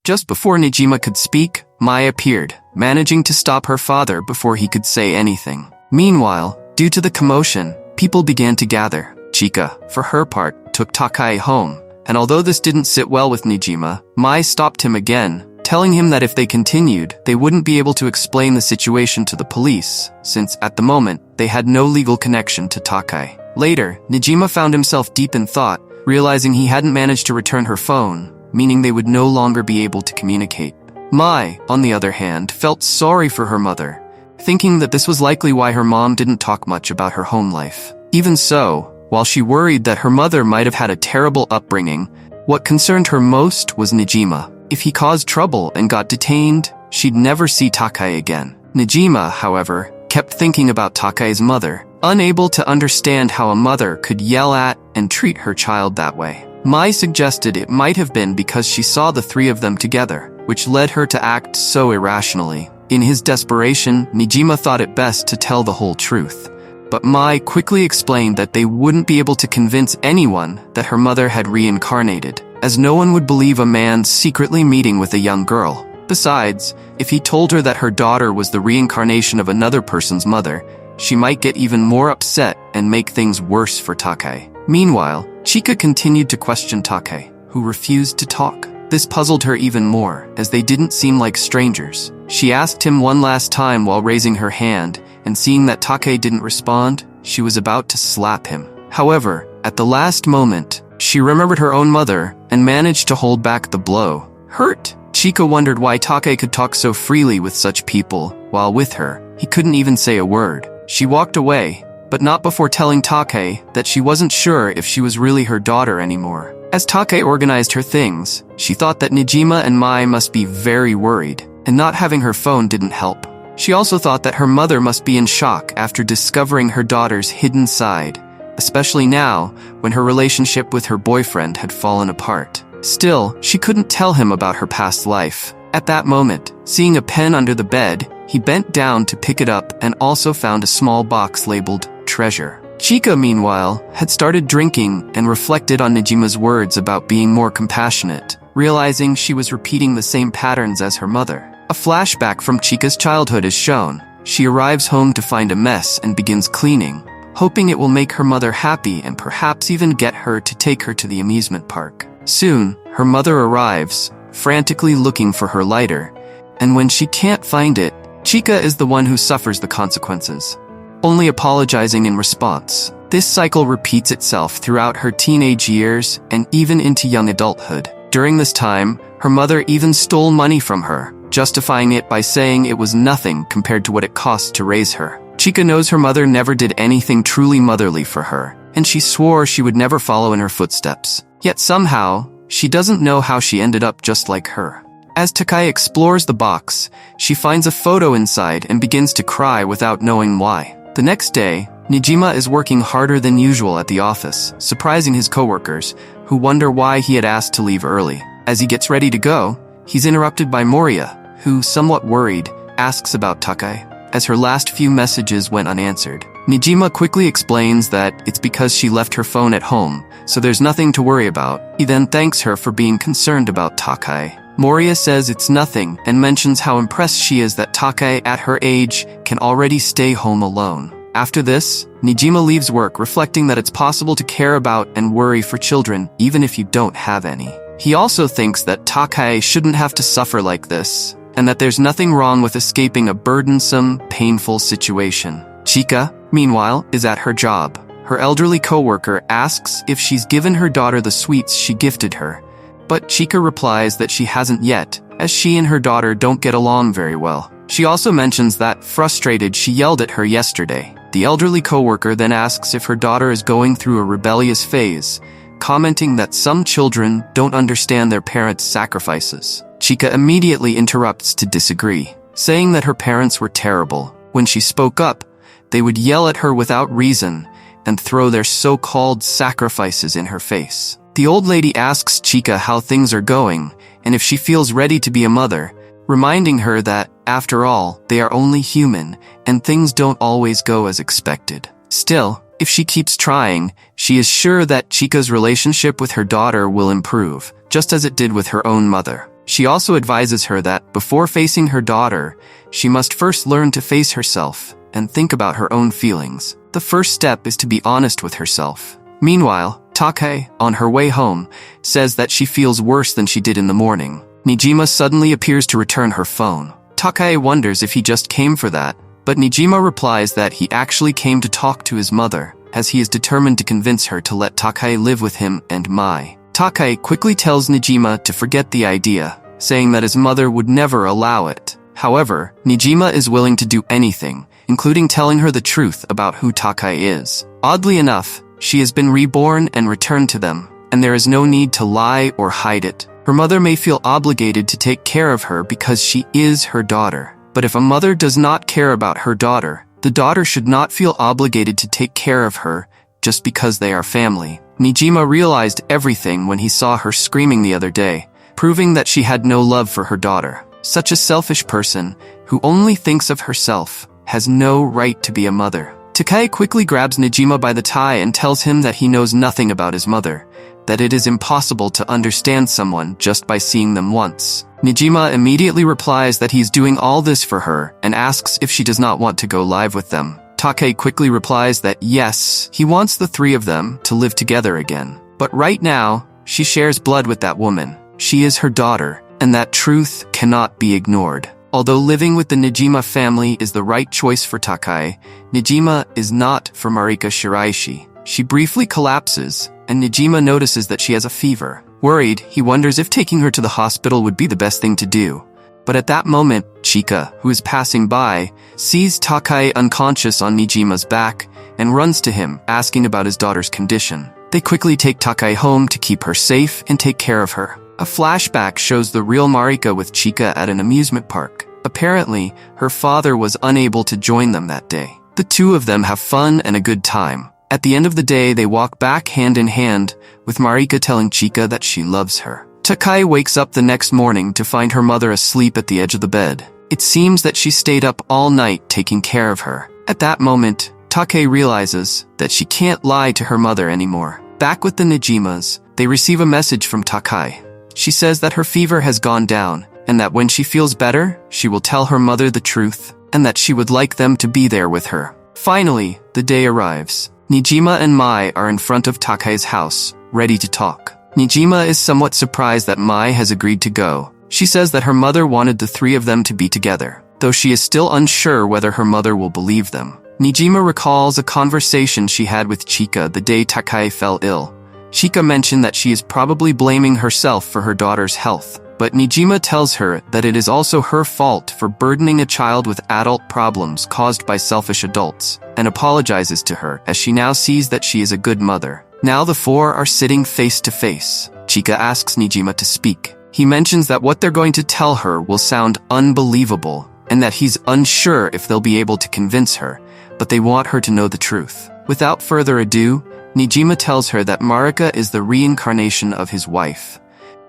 Just before Nijima could speak, Mai appeared, managing to stop her father before he could say anything. Meanwhile, due to the commotion, people began to gather. Chica, for her part, took Takai home, and although this didn't sit well with Nijima, Mai stopped him again, telling him that if they continued, they wouldn't be able to explain the situation to the police, since, at the moment, they had no legal connection to Takai. Later, Nijima found himself deep in thought, realizing he hadn't managed to return her phone, meaning they would no longer be able to communicate. Mai, on the other hand, felt sorry for her mother, thinking that this was likely why her mom didn't talk much about her home life. Even so, while she worried that her mother might have had a terrible upbringing, what concerned her most was Nijima. If he caused trouble and got detained, she'd never see Takai again. Nijima, however, kept thinking about Takai's mother, unable to understand how a mother could yell at and treat her child that way. Mai suggested it might have been because she saw the three of them together, which led her to act so irrationally. In his desperation, Nijima thought it best to tell the whole truth. But Mai quickly explained that they wouldn't be able to convince anyone that her mother had reincarnated, as no one would believe a man secretly meeting with a young girl. Besides, if he told her that her daughter was the reincarnation of another person's mother, she might get even more upset and make things worse for Takai. Meanwhile, Chica continued to question Takai, who refused to talk. This puzzled her even more, as they didn't seem like strangers. She asked him one last time while raising her hand, and seeing that Takai didn't respond, she was about to slap him. However, at the last moment, she remembered her own mother and managed to hold back the blow. Hurt, Chica wondered why Takai could talk so freely with such people, while with her, he couldn't even say a word. She walked away, but not before telling Takai that she wasn't sure if she was really her daughter anymore. As Takai organized her things, she thought that Nijima and Mai must be very worried, and not having her phone didn't help. She also thought that her mother must be in shock after discovering her daughter's hidden side, especially now when her relationship with her boyfriend had fallen apart. Still, she couldn't tell him about her past life. At that moment, seeing a pen under the bed, he bent down to pick it up and also found a small box labeled treasure. Chica, meanwhile, had started drinking and reflected on Nijima's words about being more compassionate, realizing she was repeating the same patterns as her mother. A flashback from Chica's childhood is shown. She arrives home to find a mess and begins cleaning, hoping it will make her mother happy and perhaps even get her to take her to the amusement park. Soon, her mother arrives, frantically looking for her lighter, and when she can't find it, Chica is the one who suffers the consequences, only apologizing in response. This cycle repeats itself throughout her teenage years and even into young adulthood. During this time, her mother even stole money from her, justifying it by saying it was nothing compared to what it cost to raise her. Chica knows her mother never did anything truly motherly for her, and she swore she would never follow in her footsteps. Yet somehow, she doesn't know how she ended up just like her. As Takai explores the box, she finds a photo inside and begins to cry without knowing why. The next day, Nijima is working harder than usual at the office, surprising his coworkers, who wonder why he had asked to leave early. As he gets ready to go, he's interrupted by Moria, who, somewhat worried, asks about Takai, as her last few messages went unanswered. Nijima quickly explains that it's because she left her phone at home, so there's nothing to worry about. He then thanks her for being concerned about Takai. Moria says it's nothing and mentions how impressed she is that Takai, at her age, can already stay home alone. After this, Nijima leaves work reflecting that it's possible to care about and worry for children even if you don't have any. He also thinks that Takai shouldn't have to suffer like this, and that there's nothing wrong with escaping a burdensome, painful situation. Chica, meanwhile, is at her job. Her elderly coworker asks if she's given her daughter the sweets she gifted her, but Chica replies that she hasn't yet, as she and her daughter don't get along very well. She also mentions that, frustrated, she yelled at her yesterday. The elderly coworker then asks if her daughter is going through a rebellious phase, commenting that some children don't understand their parents' sacrifices. Chica immediately interrupts to disagree, saying that her parents were terrible. When she spoke up, they would yell at her without reason and throw their so-called sacrifices in her face. The old lady asks Chica how things are going and if she feels ready to be a mother, reminding her that, after all, they are only human and things don't always go as expected. Still, if she keeps trying, she is sure that Chica's relationship with her daughter will improve, just as it did with her own mother. She also advises her that, before facing her daughter, she must first learn to face herself and think about her own feelings. The first step is to be honest with herself. Meanwhile, Take, on her way home, says that she feels worse than she did in the morning. Nijima suddenly appears to return her phone. Take wonders if he just came for that, but Nijima replies that he actually came to talk to his mother, as he is determined to convince her to let Take live with him and Mai. Take quickly tells Nijima to forget the idea, saying that his mother would never allow it. However, Nijima is willing to do anything, including telling her the truth about who Take is. Oddly enough, she has been reborn and returned to them, and there is no need to lie or hide it. Her mother may feel obligated to take care of her because she is her daughter. But if a mother does not care about her daughter, the daughter should not feel obligated to take care of her just because they are family. Nijima realized everything when he saw her screaming the other day, proving that she had no love for her daughter. Such a selfish person, who only thinks of herself, has no right to be a mother. Take quickly grabs Nijima by the tie and tells him that he knows nothing about his mother, that it is impossible to understand someone just by seeing them once. Nijima immediately replies that he's doing all this for her and asks if she does not want to go live with them. Take quickly replies that yes, he wants the three of them to live together again. But right now, she shares blood with that woman. She is her daughter, and that truth cannot be ignored. Although living with the Nijima family is the right choice for Take, Nijima is not for Marika Shiraishi. She briefly collapses, and Nijima notices that she has a fever. Worried, he wonders if taking her to the hospital would be the best thing to do. But at that moment, Chica, who is passing by, sees Take unconscious on Nijima's back and runs to him, asking about his daughter's condition. They quickly take Take home to keep her safe and take care of her. A flashback shows the real Marika with Chica at an amusement park. Apparently, her father was unable to join them that day. The two of them have fun and a good time. At the end of the day, they walk back hand in hand, with Marika telling Chica that she loves her. Take wakes up the next morning to find her mother asleep at the edge of the bed. It seems that she stayed up all night taking care of her. At that moment, Take realizes that she can't lie to her mother anymore. Back with the Nijimas, they receive a message from Take. She says that her fever has gone down, and that when she feels better, she will tell her mother the truth, and that she would like them to be there with her. Finally, the day arrives. Nijima and Mai are in front of Take's house, ready to talk. Nijima is somewhat surprised that Mai has agreed to go. She says that her mother wanted the three of them to be together, though she is still unsure whether her mother will believe them. Nijima recalls a conversation she had with Chica the day Take fell ill. Chica mentioned that she is probably blaming herself for her daughter's health, but Nijima tells her that it is also her fault for burdening a child with adult problems caused by selfish adults, and apologizes to her as she now sees that she is a good mother. Now the four are sitting face to face. Chica asks Nijima to speak. He mentions that what they're going to tell her will sound unbelievable, and that he's unsure if they'll be able to convince her, but they want her to know the truth. Without further ado, Nijima tells her that Marika is the reincarnation of his wife,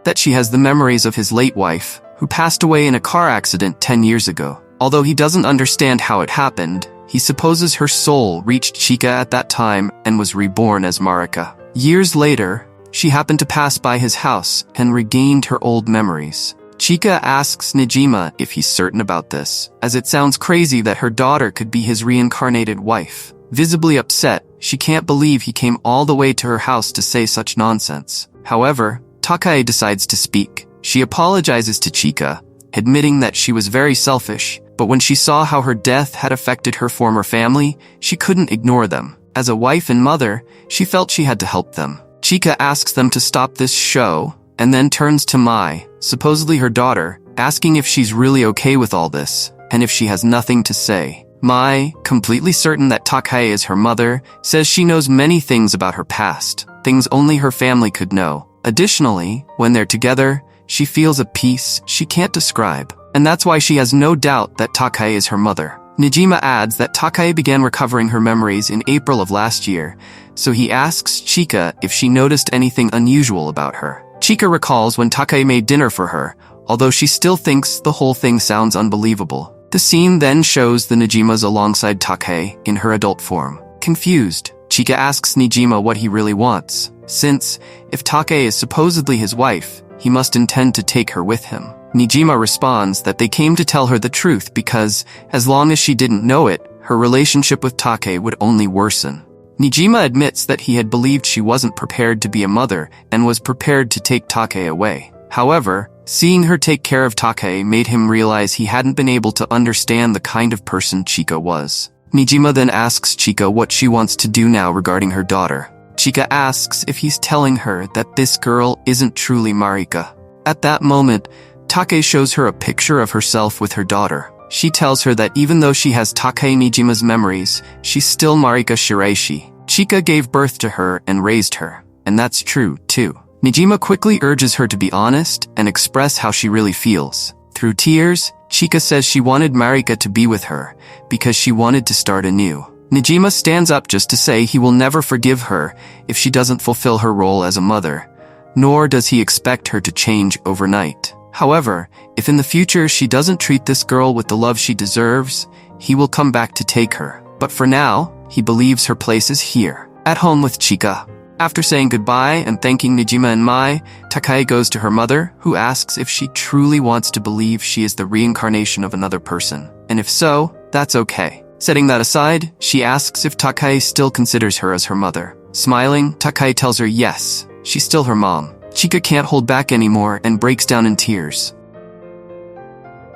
that she has the memories of his late wife, who passed away in a car accident 10 years ago. Although he doesn't understand how it happened, he supposes her soul reached Chica at that time and was reborn as Marika. Years later, she happened to pass by his house and regained her old memories. Chica asks Nijima if he's certain about this, as it sounds crazy that her daughter could be his reincarnated wife. Visibly upset, she can't believe he came all the way to her house to say such nonsense. However, Take decides to speak. She apologizes to Chica, admitting that she was very selfish, but when she saw how her death had affected her former family, she couldn't ignore them. As a wife and mother, she felt she had to help them. Chica asks them to stop this show, and then turns to Mai, supposedly her daughter, asking if she's really okay with all this, and if she has nothing to say. Mai, completely certain that Take is her mother, says she knows many things about her past, things only her family could know. Additionally, when they're together, she feels a peace she can't describe, and that's why she has no doubt that Take is her mother. Nijima adds that Take began recovering her memories in April of last year, so he asks Chica if she noticed anything unusual about her. Chica recalls when Take made dinner for her, although she still thinks the whole thing sounds unbelievable. The scene then shows the Nijimas alongside Take in her adult form. Confused, Chica asks Nijima what he really wants, since, if Take is supposedly his wife, he must intend to take her with him. Nijima responds that they came to tell her the truth because, as long as she didn't know it, her relationship with Take would only worsen. Nijima admits that he had believed she wasn't prepared to be a mother and was prepared to take Take away. However, seeing her take care of Take made him realize he hadn't been able to understand the kind of person Chica was. Nijima then asks Chica what she wants to do now regarding her daughter. Chica asks if he's telling her that this girl isn't truly Marika. At that moment, Take shows her a picture of herself with her daughter. She tells her that even though she has Take Nijima's memories, she's still Marika Shiraishi. Chica gave birth to her and raised her, and that's true, too. Nijima quickly urges her to be honest and express how she really feels. Through tears, Chica says she wanted Marika to be with her because she wanted to start anew. Nijima stands up just to say he will never forgive her if she doesn't fulfill her role as a mother, nor does he expect her to change overnight. However, if in the future she doesn't treat this girl with the love she deserves, he will come back to take her. But for now, he believes her place is here, at home with Chica. After saying goodbye and thanking Nijima and Mai, Take goes to her mother, who asks if she truly wants to believe she is the reincarnation of another person. And if so, that's okay. Setting that aside, she asks if Take still considers her as her mother. Smiling, Take tells her yes, she's still her mom. Chica can't hold back anymore and breaks down in tears.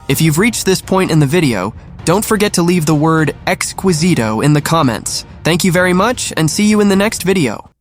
If you've reached this point in the video, don't forget to leave the word exquisito in the comments. Thank you very much and see you in the next video.